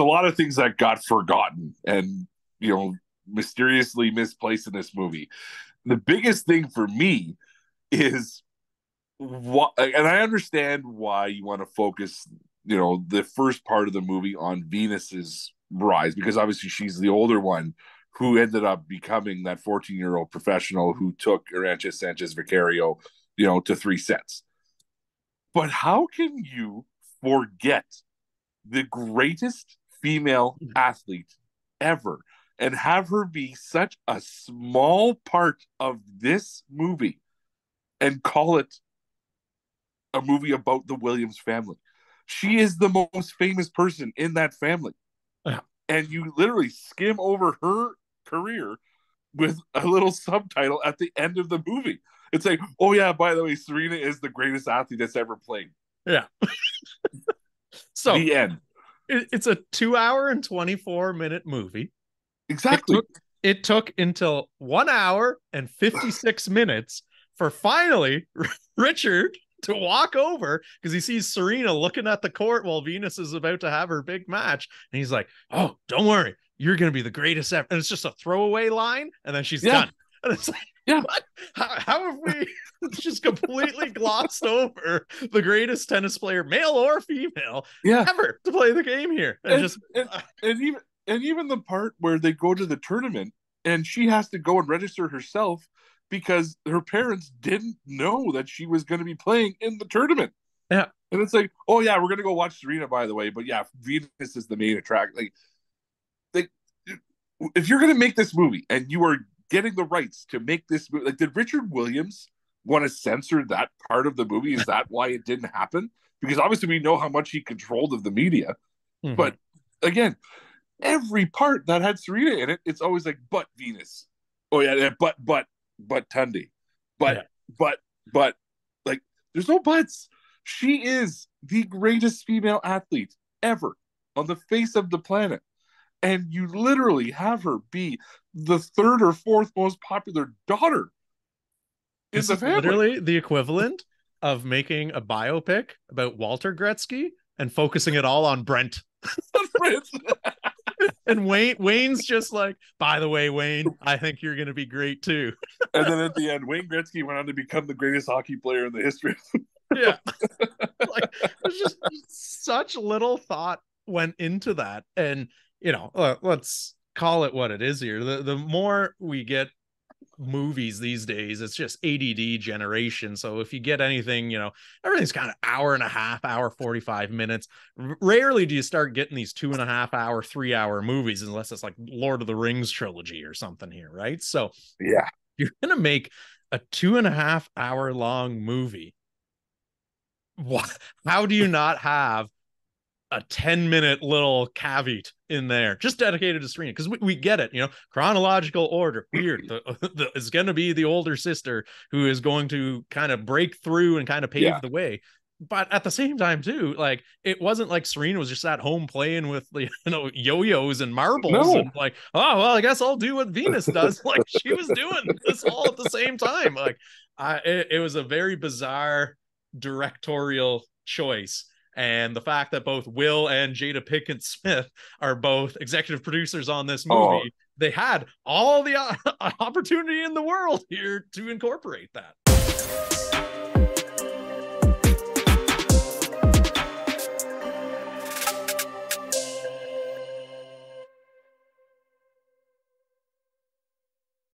a lot of things that got forgotten and, mysteriously misplaced in this movie. The biggest thing for me is what, and I understand why you want to focus, the first part of the movie on Venus's rise, because obviously she's the older one who ended up becoming that 14-year-old professional who took Arantes Sanchez Vicario, to 3 sets. But how can you forget the greatest female athlete ever and have her be such a small part of this movie and call it a movie about the Williams family? She is the most famous person in that family. Yeah. And you literally skim over her career with a little subtitle at the end of the movie. It's like, oh yeah, by the way, Serena is the greatest athlete that's ever played. Yeah. So the end. It's a 2-hour and 24-minute movie. Exactly. It took until 1 hour and 56 minutes for finally Richard to walk over, because he sees Serena looking at the court while Venus is about to have her big match. And he's like, oh, don't worry, you're going to be the greatest ever. And it's just a throwaway line. And then she's done. And it's like, what? How have we just completely glossed over the greatest tennis player, male or female, ever to play the game here? And even the part where they go to the tournament and she has to go and register herself because her parents didn't know that she was going to be playing in the tournament. Yeah. And it's like, oh yeah, we're going to go watch Serena, by the way. But yeah, Venus is the main attract. Like, if you're going to make this movie and you are getting the rights to make this movie, like, did Richard Williams want to censor that part of the movie? Is that why it didn't happen? Because obviously we know how much he controlled of the media. Mm-hmm. But again, every part that had Serena in it, it's always like, but Venus. Oh yeah, but Tunde. But like, there's no buts. She is the greatest female athlete ever on the face of the planet. And you literally have her be the 3rd or 4th most popular daughter in the family. Literally the equivalent of making a biopic about Walter Gretzky and focusing it all on Brent. And Wayne's just like, by the way, Wayne, I think you're going to be great too. And then at the end, Wayne Gretzky went on to become the greatest hockey player in the history. Yeah. Like, there's just such little thought went into that. And, let's call it what it is here. The more we get movies these days, it's just ADD generation. So if you get anything, everything's kind of hour and a half, hour 45 minutes. Rarely do you start getting these 2.5 hour, 3 hour movies, unless it's like Lord of the Rings trilogy or something here, right? So yeah, you're gonna make a 2.5 hour long movie. What? How do you not have a 10-minute little caveat in there just dedicated to Serena? Because we get it, chronological order. Weird. It's going to be the older sister who is going to kind of break through and kind of pave the way. But at the same time, too, like, it wasn't like Serena was just at home playing with, yo-yos and marbles and like, oh, well, I guess I'll do what Venus does. Like, she was doing this all at the same time. Like, it was a very bizarre directorial choice. And the fact that both Will and Jada Pinkett Smith are both executive producers on this movie, they had all the opportunity in the world here to incorporate that.